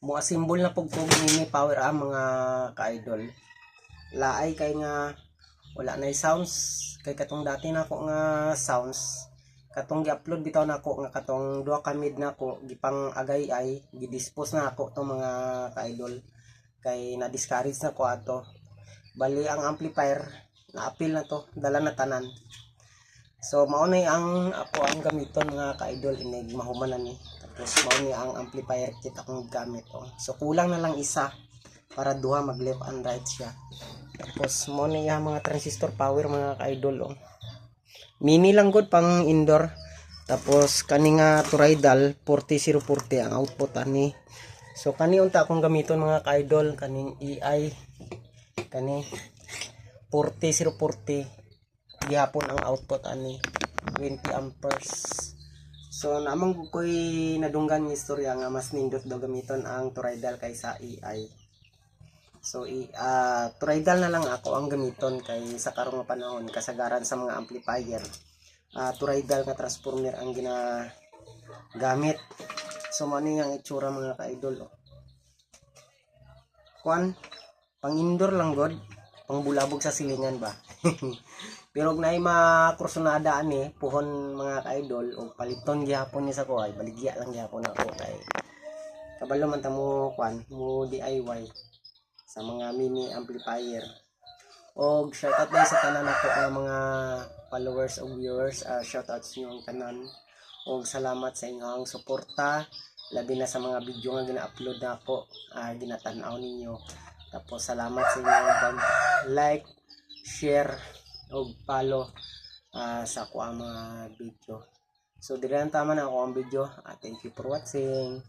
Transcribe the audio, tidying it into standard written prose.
Mo symbol na pugtog mini power mga ka-idol. Laay kay nga wala na sounds kay katong dati na ako nga sounds katong gi-upload bitaw na ako nga katong duha ka mid na ako gipang agay ay gidispose na ako tong mga ka-idol kay na discourage na ko ato. Bali ang amplifier na appeal na to dala na tanan. So mao na ang ako ang gamiton mga ka-idol inig mahumanan ni. Tapos mao ni ang amplifier kit akong gamit oh. So kulang na lang isa para duha mag left and right siya. Tapos mo na yung mga transistor power mga ka-idol oh. Mini lang gud pang indoor. Tapos kani nga toroidal 40040 ang output ani. So kani unta akong gamiton mga ka-idol kaning EI kani 40040 gihapon ang output ani 20 amperes. So namang ko'y nadunggan ng istorya nga mas nindot daw gamiton ang toroidal kaysa EI. So, toroidal na lang ako ang gamiton kay sa karong panahon kasagaran sa mga amplifier. Toroidal nga transformer ang ginagamit. So, ano yung itsura mga ka-idol? Oh. Kuan, pang indoor lang god, pang bulabog sa silingan ba? Pero kung naay makursunada ani, puhon mga ka-idol, o paliton gihapon ni sa ko ay baligya lang gihapon ako kay kabalo man ta mo kuan, mo DIY sa mga mini amplifier. Og shoutout din sa tanan ako nga mga followers o viewers, shoutout sa inyong tanan. Og salamat sa inyong suporta, labi na sa mga video nga gina-upload na ako, ginatan-aw ninyo. Tapos salamat sa inyong pag-like, share og follow sa ako ang mga video. So dire ang tama na ako ang video. Thank you for watching.